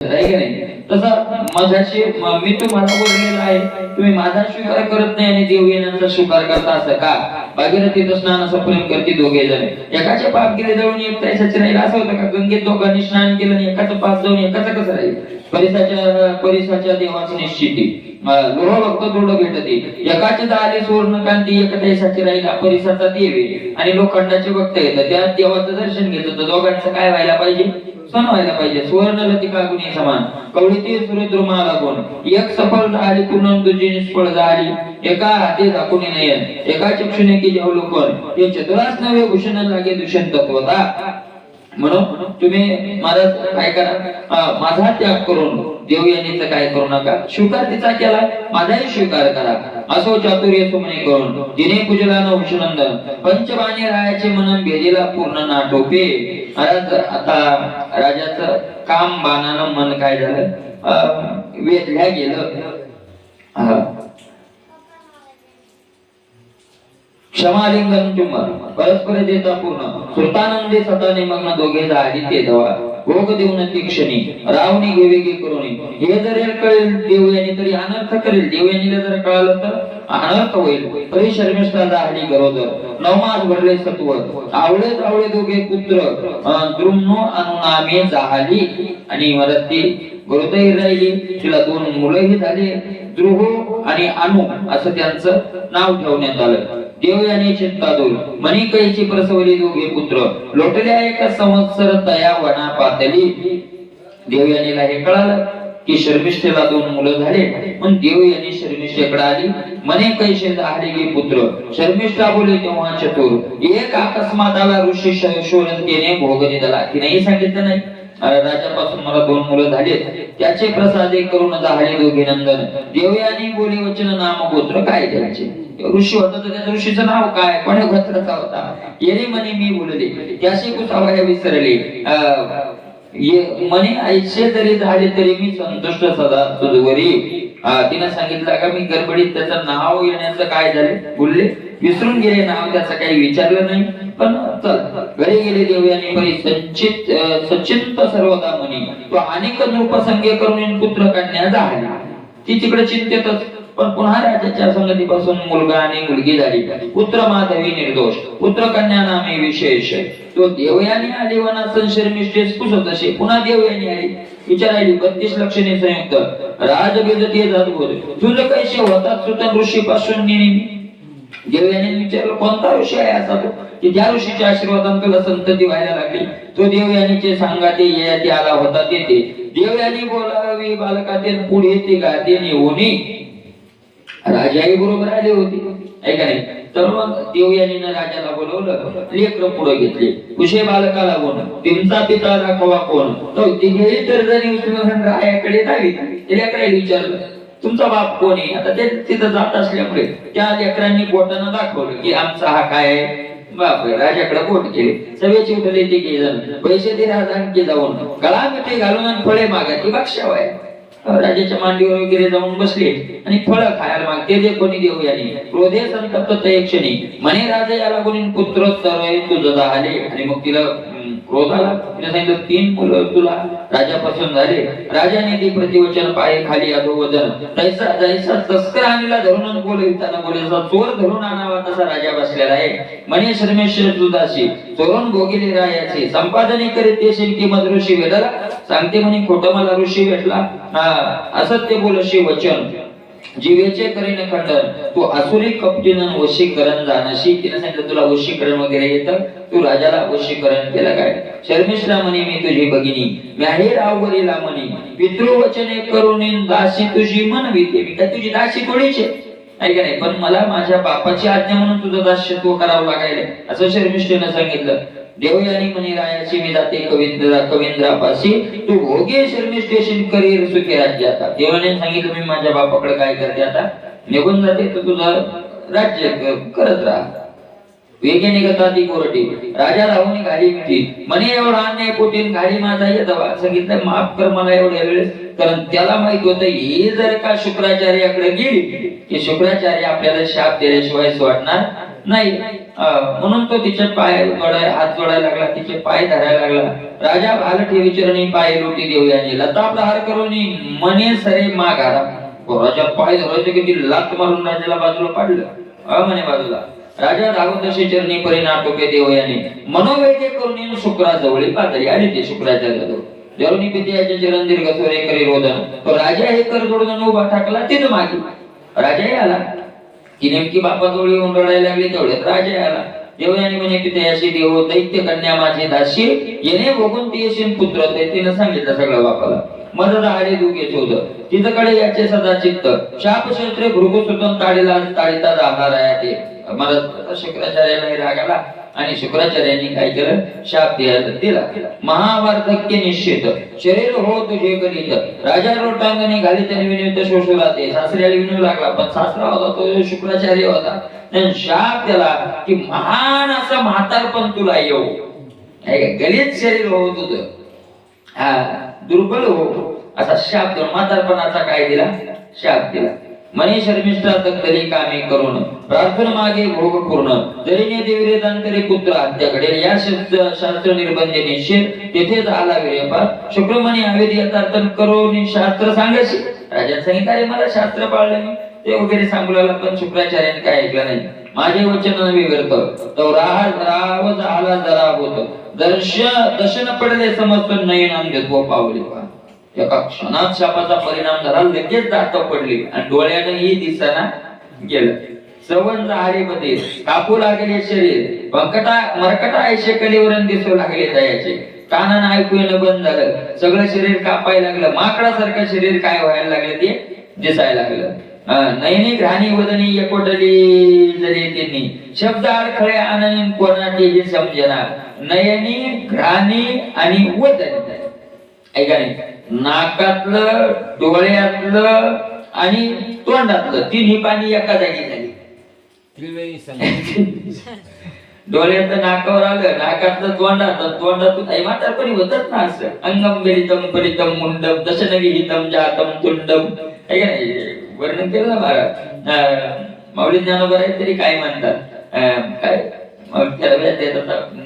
आहे की नाही? तसं माझ्याशी मी तुम्हाला बोललेलं आहे, तुम्ही माझा स्वीकार करत नाही आणि देव येण्याचा स्वीकार करता असं का? भागीरथी स्नान असं प्रेम करते दोघे जण. एकाचे पाप गेले जाऊन एक त्याच्याच राहील असं होतं का? गंगेत दोघांनी स्नान केलं आणि एकाचं पाप जाऊन एकाचं कसं राहील? परिसाच्या देवाची निश्चिती लोह भक्त दृढ भेटते. एकाचे दाले सुवर्ण कांती एक त्याच्याची राहील परिसाचा देव आणि लोखंडाचे भक्त येतात. त्या देवाचं दर्शन घेतो. तर दोघांचं काय व्हायला पाहिजे? सण व्हायला पाहिजे. सुवर्ण लतिका गुणी समान कवळीती सुरद्रुमा लागून एक सफल झाली पूर्ण दुजी निष्फळ झाली. एका हाती दाखवणी नयन एका चक्षुने की अवलोकन हे चतुरास नवे भूषण लागे दूषण तत्वता. म्हणून तुम्ही महाराज काय करा, माझा त्याग करून देव यांनीच काय करू नका. स्वीकार तिचा केला, माझाही स्वीकार करा. असो चातुर्य सुमने करून जिने पूजला न वंशनंदन पंचबाणी रायाचे मन भेदीला पूर्ण नाटोपे. महाराज आता राजाचं काम बाणानं मन काय झालं, वेधल्या गेलं. क्षमालिंगन चुंबन परस्पर देता पूर्ण सुतानंदी सता निमग्न दोघे झाली ते दवा भोग देऊन तीक्षणी रावणी घेवे गे करुणी. हे जर कळेल देव यांनी तरी अनर्थ करेल. देव यांनी जर कळालं तर अनर्थ होईल. तरी शर्मिष्ठा झाली गरोदर नवमास भरले सत्व आवळे आवळे दोघे पुत्र द्रुम्नो अनुनामे झाली. आणि मरती गरोदर राहिली. तिला दोन मुलंही झाले. द्रुह आणि अनु असं त्यांचं नाव ठेवण्यात आलं. देव याने चिंता दूर मनी कैची प्रसवली दोघे पुत्र लोटल्या एका संवत्सर तया वना पातली. देव यानेला हे कळालं की शर्मिष्ठेला दोन मुलं झाले. पण देव याने शर्मिष्ठेकडे आली. मने कैसे झाले गे पुत्र शर्मिष्ठा बोले तेव्हा चतुर एक अकस्मात आला ऋषी शोरंतीने भोग दिला. तिनेही सांगितलं नाही राजापासून मला दोन मुलं झाले त्याचे प्रसादे करून झाले दोघे नंदन. देव याने बोले वचन नाम गोत्र काय द्यायचे. ऋषी होता तर त्या ऋषीचं नाव काय, कोण्या गोत्राचा होता. येणे म्हणे मी बोलले त्याशी कुसावया विसरले. म्हणे ऐसे जरी झाले तरी मी संतुष्ट सदा तुझवरी. तिने सांगितलं का मी गडबडीत त्याचं नाव येण्याचं काय झाले बोलले विसरून गेले. नाव त्याचं काही विचारलं नाही. पण चल घरी गेले. देव यांनी परी सचिंत सर्वदा म्हणी तो अनेक नृपसंगे करून पुत्र कन्या झाली. ती तिकडे चिंतेतच. पण पुन्हा राजाच्या संगतीपासून मुलगा आणि मुलगी झाली. पुत्र माधवी निर्दोष पुत्र कन्या नामे विशेष. तो देवयानी आली वनासन शर्मिष्ठेस पुसत असे. पुन्हा देवयानी आली विचारायली 32 लक्षणे संयुक्त राजबीजते जात बोल तुझं कैसे होतात सुतन ऋषी पासून नेहमी. देवयानी विचारलं कोणता ऋषी आहे असा तो की ज्या ऋषीच्या आशीर्वादाने तुला संतती व्हायला लागली. तो देवयानीचे सांगाते येते आला होता तेथे देवयानी बोलावी बालकाते पुढे ते गाते नेऊनी. राजाही बरोबर आले होते ऐका नाही. तर मग देव यांनी राजाला बोलवलं. लेकर पुढे घेतले. कुशे बालकाला कोण तुमचा पिता दाखवा कोण. तो तिघेही तर जरी उचलून रायाकडे धावी. लेकराला विचारलं तुमचा बाप कोण आहे. आता ते तिथं जात असल्यामुळे त्या लेकरांनी बोटानं दाखवलं की आमचा हा काय आहे बाप. राजाकडे बोट केले. सगळेची उठले ते जण पैसे दे राजांकी जाऊन गळा मिठी घालून फळे मागायची बक्षावाय. राजाच्या मांडीवर वगैरे जाऊन बसले आणि फळं खायला मागते. ते कोणी देव याने क्रोधे संतप्त एक क्षणी म्हणे राजा याला कोणी पुत्रोत्तर तुझं झाले. आणि मग तिला क्रोध आला. तिने सांगितलं 3 मुलं तुला राजापासून झाले. राजाने ती प्रतिवचन पाय खाली अधोवदन तैसा जैसा तस्कर आणला धरून बोलविताना बोलायचा चोर धरून आणावा तसा राजा बसलेला आहे. म्हणे शर्मेश्वर दुदासी चोरून भोगिले रायाचे संपादने करीत ते शिल्की मध ऋषी भेटला. सांगते म्हणे खोटं मला ऋषी भेटला. असत्य बोलशी वचन जीवेचे करीन खंडन तू असुरी कपटीनं वशीकरण जाणशी. तिने सांगितलं तुला वशीकरण वगैरे येतं तू राजाला वशीकरण केलं काय. शर्मिष्ठा म्हणे मी तुझी भगिनी मी आहे राववरीला म्हणी पितृवचने करून दासी तुझी मनविते. मी काय तुझी दासी थोडीच आहे का नाही. पण मला माझ्या बापाची आज्ञा म्हणून तुझं दास्यत्व करावं लागायला असं शर्मिष्ठेनं सांगितलं. देवयानी म्हणे रायाची मी जाते कवींद्रापाशी तू भोगे शर्मिष्ठेशील करीर सुखी राज्य. आता देवाने सांगितलं मी माझ्या बापाकडे काय करते आता निघून जाते तर तुझं राज्य करत राहा. वेगे निघता ती कोरटी राजा राहून घाली मिठी म्हणे एवढा अन्याय पोटीन घाली माझा येतवा. सांगितलं माफ कर मला एवढ्या वेळेस. कारण त्याला माहित होतं हे जर का शुक्राचार्याकडे गेली की शुक्राचार्य आपल्याला शाप दिल्याशिवाय सोडणार नाही. म्हणून तो तिचे पाय जोडाय हात जोडायला लागला, तिचे पाय धरायला लागला. राजा भाल ठेवी चरणी पाय लोटी देवयानी लता प्रहार करून मने सरे माघारा. राजा पाय धरायचे की ती लात मारून राजाला बाजूला पाडलं. म्हणे बाजूला. राजा धावत असे चरणी परिणाटोके देवयानी मनोवेगे करून शुक्रा जवळी पातळी आली. ते शुक्राचार्याजवळ जरुनी पित्याचे चरण दीर्घ स्वरे करी रोदन. तो राजा हे कर जोडून उभा टाकला तिथं मागे. राजाही आला की नेमकी बापाजवळ येऊन रडायला लागली. तेवढ्यात राजा आला. देवयानी म्हणे पित्याशी देव दैत्य कन्या माझी दासी येणे बघून ती येशील पुत्र. ते तिनं सांगितलं सगळं बापाला. मदत आडे दुखे शोध तिच्याकडे याचे सदा चित्त शाप शस्त्रे भृगु सुतन ताडीला ताडिता जाणार आहे. ते मला शुक्राचार्याला राग आला आणि शुक्राचार्यांनी काय केलं, शाप दिला. महावार्धक्य निश्चित शरीर हो तुझे गणित. राजा रोटांगणे घाली त्याने विनित शोषला. ते सासऱ्याला विनू लागला, पण सासरा होता तो शुक्राचार्य होता. त्याने शाप दिला की महान असं म्हातारपण तुला येऊ. गलित शरीर हो तुझं, दुर्बल हो असा शाप देऊन म्हातारपणाचा काय दिला, शाप दिला. मनी शर्मिष्ठा तरी कामे करून प्रार्थना मागे भोग पूर्ण. जरी ने देवरे दांतरे पुत्र हत्याकडे या शास्त्र निर्बंध निश्चित तेथेच आला विरेपा. शुक्रमणी आवेदी यथार्थन करून शास्त्र सांगायचे. राजाने सांगितलं अरे मला शास्त्र पाळलं मी ते वगैरे सांगू लागला, पण शुक्राचार्याने काय ऐकलं नाही. माझे वचन नवी व्यर्थ तो राव झाला जरा होत दर्शन पडले समस्त नयन अंधत्व पावले. एका क्षणात शापाचा परिणाम झाला. लगेच दात पडली आणि डोळ्यानंही दिसना गेलं. सवंत हारीमध्ये कापू लागले शरीर. मरकटा ऐशे कलीवरून दिसू लागले दयाचे. कानानं ऐकू येणं बंद झालं. सगळं शरीर कापायला लागलं. माकडासारखं शरीर काय व्हायला लागलं ते दिसायला लागलं. नयनी घ्राणी वदनी एकोटली जरी त्यांनी शब्द अडखळे आनंद कोणाचेही समजेना. नयनी घ्राणी आणि वदनी ऐका नाही, नाकातलं डोळ्यातलं आणि तोंडातलं तिन्ही पाणी एका जागी झाली. डोळ्यातलं नाकावर आलं, नाकातलं तोंडातून आई म्हातारपणी होतच ना असं. अंगम गलितम परितम मुंडम दशनविहितम जातम तुंडम. ऐका नाही, वर्णन केलं ना महाराज. माऊली ज्ञानोबा आहे तरी काय म्हणतात, काय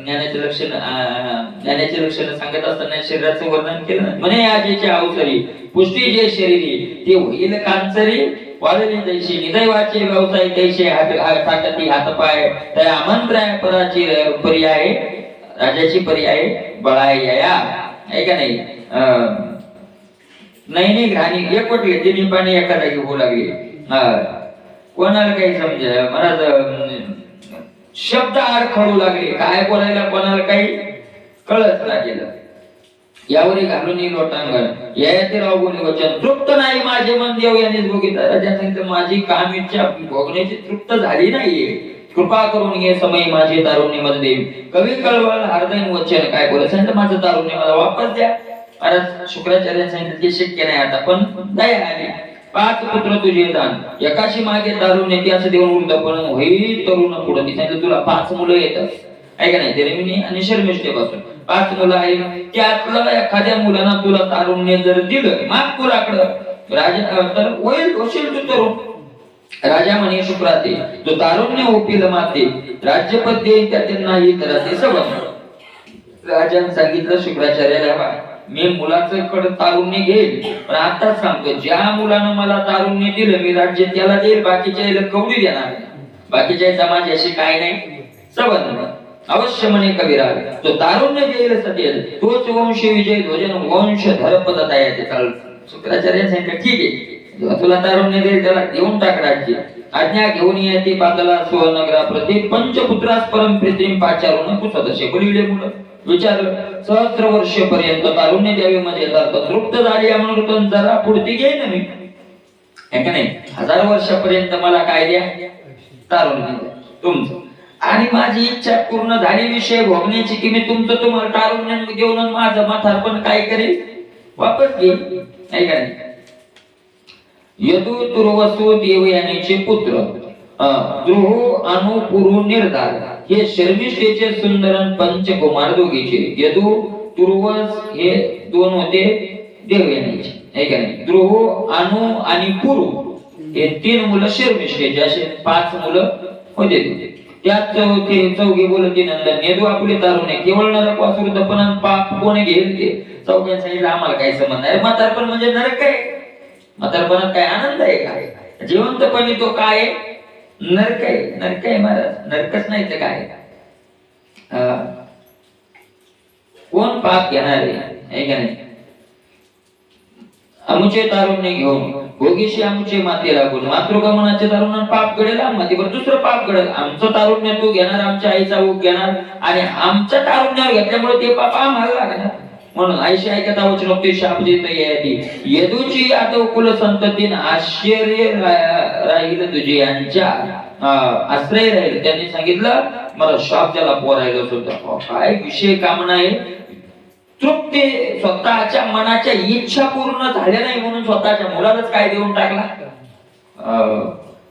ज्ञानाचे लक्षण सांगत असताना शरीराचं वर्णन केलं. म्हणे आजीचे अवसरी पुष्टी जे शरीरी ते होईल कांचरी. वाढली तैशी निदैवाचे व्यवसाय तैसे हाती हातपाय. त्या आमंत्रण पराची पर्याय राजाची पर्याय बळाय या. आहे का नाही. नैनी घाणी एकवटले तिन्ही पाणी एका जागी होऊ लागले. कोणाला काही समजा महाराज शब्द अडखळू लागले. काय बोलायला कोणाला काही कळत नाही गेलं. यावरी घालून लोटांगण याचे रावगुणी वचन तृप्त नाही माझे मन देव यांनीच बघितलं. राजा सांगितलं माझी काम इच्छा भोगण्याची तृप्त झाली नाहीये. कृपा करून घे समय माझे तारुण्य मध्ये. कवी कळवळ हृदय वचन काय बोलत सांगितलं माझं तारुण्य मला वापस द्या. महाराज शुक्राचार्य सांगितलं ते शक्य नाही आता, पण दया आली. 5 पुत्र तुझे दान एकाशी मागे तारुण्य ते असं देऊन वृद्धपण होईल तरुण पुढे. ती सांगितलं तुला 5 मुलं येतात. ऐका नाही, तेरेमिनी आणि शर्मिष्ठेपासून 5 मुलं आहेत. त्यातलं एखाद्या मुलांना तुला तारुण्य जर दिलं माग पुराकडं राजा तर होशील तू तरुण. राजा म्हणे शुक्राते तो तारुण्य ओपील माते राज्यपद देईन त्यातील नाही तर ते सबंध. राजाने सांगितलं शुक्राचार्याला मी मुलाचं कडे तारुण्य घेईल, पण आताच सांगतो ज्या मुलानं मला तारुण्य दिलं मी राज्य त्याला देईल. बाकीच्या कवडी देणार. बाकीच्या माझ्याशी काय नाही सबंध. अवश्य म्हणे कबीरा तो तारुण्य देईल सतेज तोच वंश विजय ध्वजन वंश धरपद दयाचे. चाल शुक्राचार्य सांगितलं ठीक आहे तुला तारुण्य देईल त्याला देऊन टाक राज्य. आज्ञा घेऊन येते पातला सुवर्णग्रा प्रति पंचपुत्रास परम प्रीतिम पाचारून कुसदशे बोलिले मुलं. विचार सहस्र वर्ष पर्यंत तारुण्य द्यावे म्हणजे तृप्त झाली म्हणून जरा पुढती घेईन मी. नाही 1000 वर्षापर्यंत मला काय द्या तारुण्य द्या तुमचं. आणि माझी इच्छा पूर्ण झाली विषय भोगण्याची की मी तुमचं तुम्हाला तारुण्य घेऊन माझं म्हातारपण काय करेल वापस घेईल. नाही का नाही. यदु तुर्वसु देवयानीचे पुत्र द्रुह अनुपुरु निर्धार हे शर्मिष्ठेचे सुंदरन पंचकुमार दोघीचे. यदु तुर्वस हे 2 होते देवयानीचे. आहे का नाही. द्रुह अनु आणि पुरु हे 3 मुलं शर्मिष्ठेचे. असे 5 मुलं होते. त्यात चौघे बोलती नंदन नेदू आपले तारुण्य केवळ नरक वासुर दपन पाप कोणी घेईल ते. चौघ्यांनी सांगितलं आम्हाला काही संबंध नाही. म्हातारपण म्हणजे नरक आहे. म्हातारपणात काय आनंद आहे काय? जिवंतपणी तो काय नरक आहे. नरक आहे महाराज, नरकच नाही तर काय. कोण पाप घेणार आहे का नाही? आमुचे तारुण्य घेऊन भोगीशी आमुचे माते लागून मातृगमनाचे तारुण्य पाप घडेल मातीवर दुसरं पाप घडेल. आमचं तारुण्य तू घेणार, आमच्या आईचा ऊक घेणार आणि आमच्या तारुण्यावर घेतल्यामुळे ते पाप आम्हाला लागणार. म्हणून आईशी ऐकता वचनोक्ती शाप देत यादी यदूची आता कुल संततीन आश्चर्य राहील तुझे यांच्या आश्रय राहील. त्यांनी सांगितलं मला शाप त्याला पोरायला सुद्धा काय विषय कामना आहे. तृप्ती स्वतःच्या मनाच्या इच्छा पूर्ण झाल्या नाही म्हणून स्वतःच्या मुलालाच काय देऊन टाकला.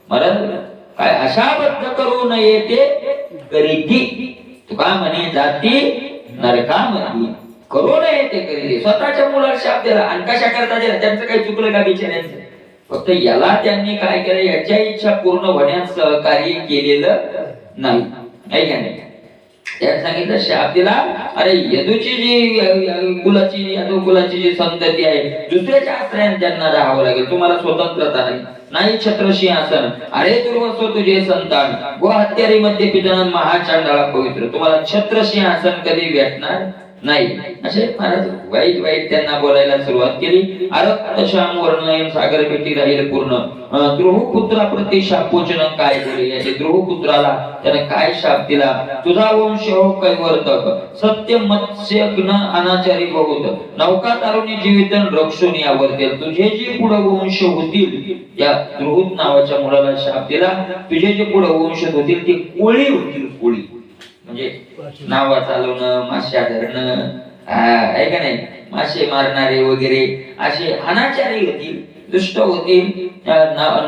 महाराज काय अशाबद्ध करू नये ते करीती. तुका म्हणे जाती नरकामध्ये करू नये ते करीती. स्वतःच्या मुलाला शाप दिला आणि कशा करता दिला? त्यांचं काही चुकलं का बिचाऱ्यांचं? फक्त याला त्यांनी काय केलं, याच्या इच्छा पूर्ण होण्यास सहकार्य केलेलं नाही. का नाही? त्याने सांगितलं शाप दिला. अरे यदूची जी कुलाची यादव कुलाची जी संतती आहे दुसऱ्याच्या आश्रयाने त्यांना राहावं लागेल. तुम्हाला स्वतंत्रता नाही छत्र सिंहासन. अरे दुर्वसो तुझे संतान व हत्यारी मध्ये पिताना महाचांडाळा पवित्र. तुम्हाला छत्र सिंहासन कधी भेटणार नाही. असे महाराज वाईट वाईट त्यांना बोलायला सुरुवात केली. अरक्त श्याम वर्णयन सागर भेटी राहील पूर्ण. द्रोहपुत्राप्रती शापोचन काय बोले. याचे द्रोहपुत्राला त्याने काय शाप दिला. तुझा वंश हो कैवर्तक सत्य मत्स्यग्न अनाचारी बहुत नौका तारुणी जीवितन रक्षून यावरतील. तुझे जे पुढे वंश होतील त्या द्रोहुत नावाच्या मुलाला शाप दिला. तुझे जे पुढे वंश होतील ते कोळी होतील. कोळी म्हणजे नावा चालवणं, माश्या धरणं आहे का नाही, मासे मारणारे वगैरे असे अनाचारी होतील, दुष्ट होतील.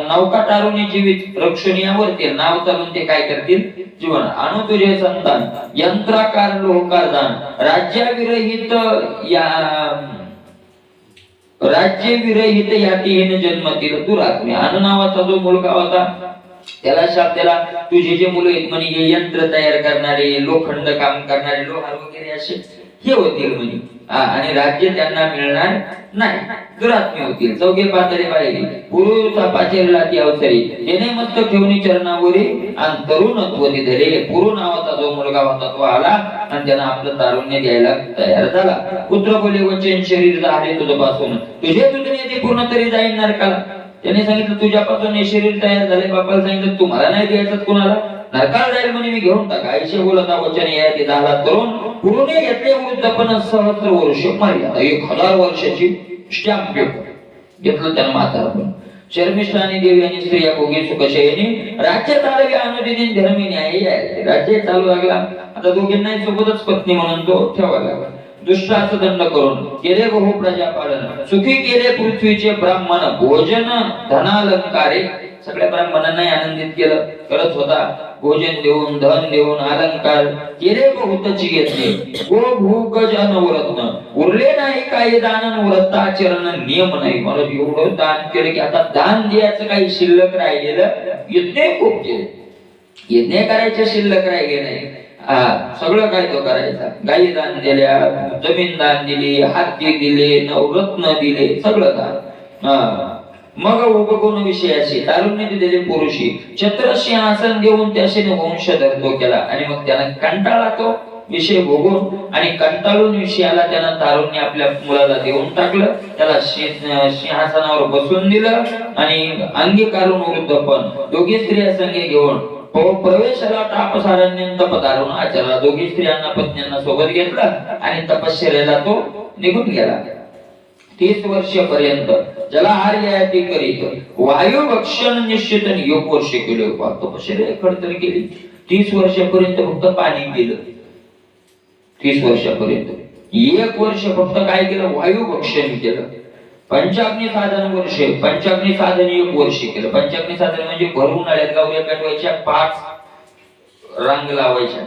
नौका तारुणी जीवित रक्षणीयावरती नाव चालून ते काय करतील जीवन. अनु तुझे संतान यंत्राकार लोहकार दान राज्याविरहित या राज्य विरहित यातीहीन जन्मतील दुरात्म्य. अनु नावाचा जो मुलगा होता त्याला शाप दिला. तुझे जे मुलं आहेत म्हणे हे यंत्र तयार करणारे, लोखंड काम करणारे, लोहार वगैरे असे हे होतील म्हणे आणि राज्य त्यांना मिळणार नाही, दुरात्मे होतील. चौघे पातळी पाहिली पुरुचा पाचेरला ती अवसरी त्याने मस्त ठेवणी चरणावरी आणि तरुणत्व धरे. पुरु नावाचा जो मुलगा होता तो आला आणि त्यानं आपलं तारुण्य द्यायला तयार झाला. पुत्र बोले वचन शरीर झाले तुझपासून तुझे तुझे ते पूर्ण तरी जाईल नरकाला. त्याने सांगितलं तुझ्यापासून हे शरीर तयार झाले. बापाला सांगितलं तुम्हाला नाही द्यायचं कुणाला, नरकाला जाईल म्हणे मी घेऊन टाका. आईशी बोलता वचन याती झाला तरुण पुरुने घेतले वृद्धपण सहस्र वर्ष मर्यादा 1000 वर्षाची स्टॅम्प घेतलं त्यानं म्हातारपण. शर्मिष्ठानी देवी आणि स्त्रिया भोगी सुखशयनी राज्य चालवे अनुदिनी धर्मी न्याय. राज्य चालू लागला. आता दोघींनाही सोबतच पत्नी म्हणून तो ठेवावा लागला. दुष्टाचा दंड करून केले बहु प्रजा पालन सुखी केले पृथ्वीचे ब्राह्मण भोजन धनालंकारे. सगळ्या ब्राह्मणांनाही आनंदित केलं करत होता. भोजन देऊन धन देऊन अलंकार केले बहुतची घेतले. गो भू गज अनवरत्न उरले नाही काही दान व्रताचरण नियम नाही. मला एवढं दान केलं की आता दान द्यायचं काही शिल्लक राहिलेलं यज्ञ खूप केले. यज्ञ करायचे शिल्लक राहिले नाही. सगळं काय तो करायचा. गायी दान दिल्या, जमीन दान दिली, हत्ती दिले, नवरत्न दिले, सगळं दान. मग उपगुण विषयाशी तारुण्य दिलेले पुरुषी छत्र सिंहासन देऊन त्याशी वंश धरतो केला. आणि मग त्याला कंटाळा तो विषय भोगून आणि कंटाळून विषयाला त्यानं तारुण्य आपल्या मुलाला देऊन टाकलं. त्याला सिंहासनावर बसून दिलं आणि अंगीकारून वृद्धपण दोघी स्त्रिया संगे घेऊन प्रवेशाला तापसारण्यंत पदारून आचरला. दोघी स्त्रियांना पत्न्यांना सोबत घेतलं आणि तपश्चर्याला तो निघून गेला. 30 वर्षापर्यंत ज्याला आर्याती करीत वायू भक्षण निश्चित योग वर्ष केले. तपश्चर्या खडतर केली. 30 वर्षापर्यंत फक्त पाणी केलं. 30 वर्षापर्यंत 1 वर्ष फक्त काय केलं, वायू भक्षण केलं. पंचाग्नी साधन वर्ष, पंचाग्नी साधन 1 वर्ष केलं. पंचाग्नी साधन म्हणजे भरून आल्यात गावऱ्या पेटवायच्या 5 रांग लावायच्या.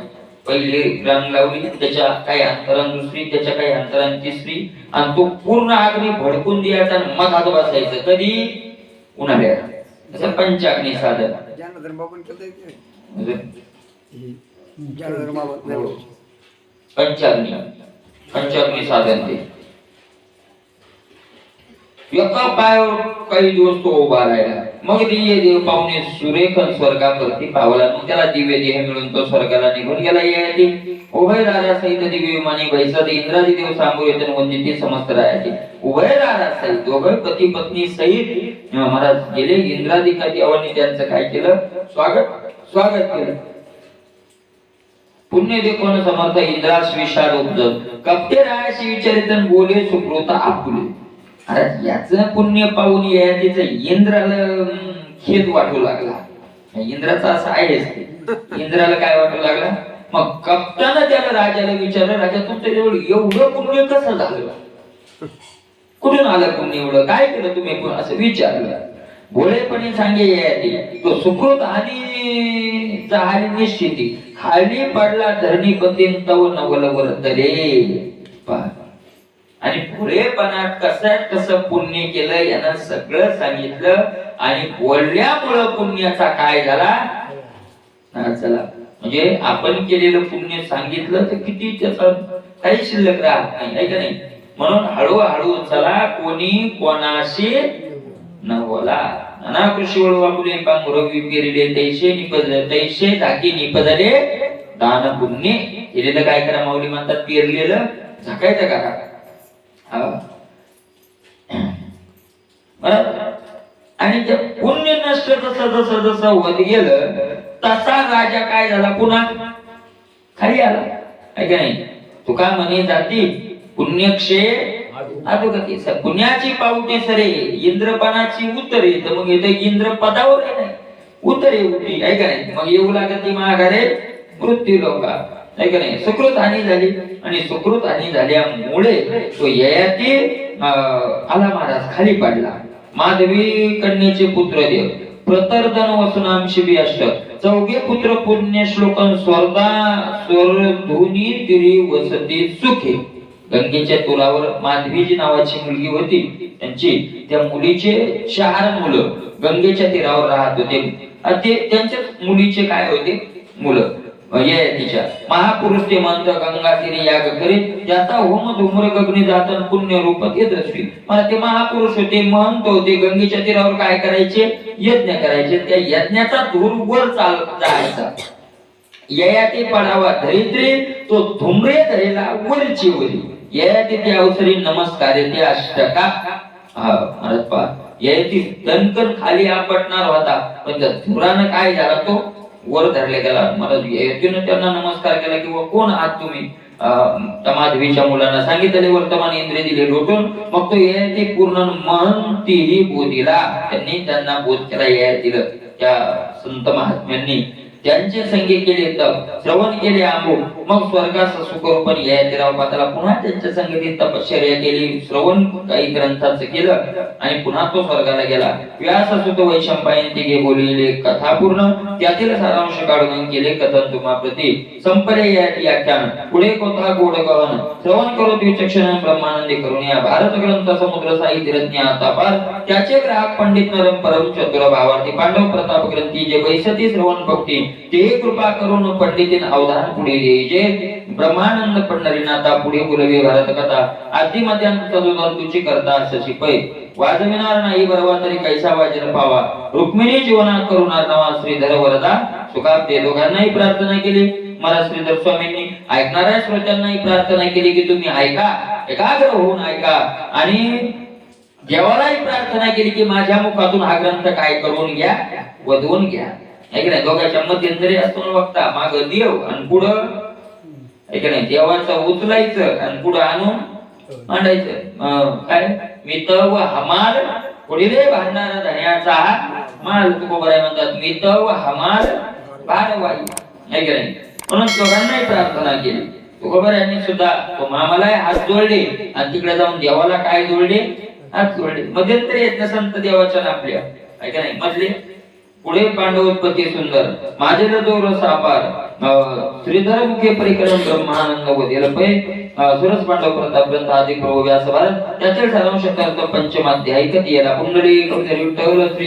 पहिली रांग लावली त्याच्या काही अंतरान दुसरी, त्याच्या काही अंतरान तिसरी आणि तो पूर्ण अग्नी भडकून द्यायचा आणि मधात बसायचं. कधी उन्हाळ्यात. असं पंचाग्नी साधन. पंचाग्नी साधन ते एका पायावर काही दिवस तो उभा राहिला. मग दिव्य देव पाहुणे सुरेख स्वर्गावरती पावला. मग त्याला दिव्य देह मिळून तो स्वर्गाला निघून गेला. याती उभय राजा सहित दिव्य विमानी बैसत इंद्रादी देव सांगू येतन वंदिती समस्त रायाची. उभय राजा सहित दोघं पती पत्नी सहित महाराज गेले. इंद्रादिका देवांनी त्यांचं काय केलं? स्वागत केलं. पुण्य देखून समर्थ इंद्रास विशाल उपजत कपटे रायाशी विचारितन बोले सुकृत आपुले. अरे याचं पुण्य पाहून यातीच इंद्राला खेद वाटू लागला. इंद्राचा असं आहेच. इंद्राला काय वाटू लागला? मग कप्तानं त्याला राजाला विचारलं, राजा तुमचं एवढं पुण्य कसं झालं? कुठून आलं पुण्य एवढं? काय केलं तुम्ही? असं विचारलं. भोळेपणे सांगे याती तो सुकृत आणि झाली निश्चिती खाली पडला धरणी पतीन तव नवलवर तरे. आणि भोळेपणात कसं पुण्य केलं यानं सगळं सांगितलं. आणि बोलल्यामुळं पुण्याचा काय झाला? चला म्हणजे आपण केलेलं पुण्य सांगितलं तर किती त्याचा काही शिल्लक राहत नाही, आहे का नाही? म्हणून हळूहळू चला कोणी कोणाशी न बोला. नाना कृषी वळू आपुले पांघुरवी पेरिले तैसे निपजले तैसे धाकी निपजले दान पुण्य. केलेलं काय करा? माऊली म्हणतात पेरलेलं झाकायचं करा. आणि ते पुण्य नष्ट जसं होत गेलं तसा राजा काय झाला? पुन्हा खाली आला, आहे का नाही? तुका म्हणे जाती पुण्यक्षे अधोगती. पुण्याची पावटी सरे इंद्रपणाची उत्तरे. तर मग इथे इंद्र पदावर नाही उत्तरे होती, आहे का नाही? मग येऊ लागती माघारे मृत्यू लोका, आहे का नाही? सुकृत हानी झाली. आणि सुकृत हानी झाल्यामुळे तो ययाती आला महाराज खाली पडला. माधवी कन्येचे पुत्र देव प्रतर्दन वसुनांशी बी अष्ट चौघे पुत्र पुण्य श्लोकन स्वर्धुनी तिरी वसती सुखे. गंगेच्या तुलावर माधवी नावाची मुलगी होती. त्या मुलीचे 4 मुलं गंगेच्या तीरावर राहत होते. ते त्यांच्या मुलीचे काय होते? मुलं ययातीच्या. महापुरुष ते म्हणत गंगा तीरे याग करीत त्याचा होम धूम्र गगनी जातन पुण्य रूपात येत असवी. मला ते महापुरुष होते, महंत होते. गंगेच्या तीरावर काय करायचे? यज्ञ करायचे. त्या यज्ञाचा धूर वर जायचा. ययाती पडावा धरित्री तो धुमरे धरेला वरची वरी. ययाती त्या अवसरी नमस्कार ते अष्टका. ययाती दणकन खाली आपटणार होता, पण त्या धुरानं काय झाला? तो वर धरले गेला. मला ययातीनं त्यांना नमस्कार केला किंवा कोण आहात तुम्ही? माधवीच्या मुलांना सांगितले वर्तमान इंद्रिय दिले लोटून. मग तो ययाती पूर्ण महंतीही बोधिला. त्यांनी त्यांना बोध केला ययातीला. त्या संत महात्म्यांनी त्यांचे संगे केले तप श्रवण केले आंबो. मग स्वर्गास सुखरूपण ययातीराव पाताला पुन्हा त्यांच्या संगतीत तपश्चर्या केली. श्रवण काही ग्रंथाचं केलं आणि पुन्हा तो स्वर्गाला गेला. व्याससुत वैशंपायन तिघे बोललेले कथा पूर्ण त्यातील सारांश काढून केले कथन तुम्हाप्रती. संपले ययाती आख्यान पुढे कोथा गोड गहन श्रवण करो विचक्षण ब्रह्मानंदी करून या भारत ग्रंथ समुद्र साहित्य रत्न आता पार. त्याचे ग्राहक पंडित नरम परम चतुर भावार्थी पांडव प्रताप ग्रंथी जे वैसती श्रवण भक्ती ते कृपा करून पंडितीन अवधान पुढे द्यायचे. ब्रह्मानंद पंढरीनाथा पुढे बोलवे भारत कथा आधी मध्यांत तदुतंतुची करता अशी पै. वाजविणार नाही बरवा तरी कैसा वाजन पावा. रुक्मिणी जीवनात करुणार नवा श्रीधर वरदा सुखात ते दोघांनाही प्रार्थना केली. मला श्रीधर स्वामींनी ऐकणाऱ्या श्रोत्यांनाही प्रार्थना केली की तुम्ही ऐका, एकाग्र होऊन ऐका. आणि देवालाही प्रार्थना केली की माझ्या मुखातून हा ग्रंथ काय करून घ्या, वधवून घ्या. ऐक नाही, दोघांच्या मध्यंतरी असतो बघता माग देव आणि पुढं ऐक नाही देवाचं उचलायचं आणि पुढं आणून मांडायचं. काय मित व हमाल पुढे भांडणारा धन्याचा माल तुकोबर म्हणतात. मित व हमाल भारवाई, ऐक नाही. म्हणून दोघांनाही प्रार्थना केली. तुकोबर यांनी सुद्धा मामाला हात जोडले आणि तिकडे जाऊन देवाला काय जोडले? हात जोडले. मध्यंतरी येत संत देवाच्या आपल्या ऐक नाही मधले पुढे पांडवोत्पत्ती सुंदर माझे दोर सापार श्रीधर मुखे परिक्रम ब्रह्मानंद वदिल पै सुरस पांडव प्रताप ग्रंथ आदी प्रभू व्यास भारत त्याचे सारांश पंचमाध्यायिक याला कुंडली विठ्ठल श्री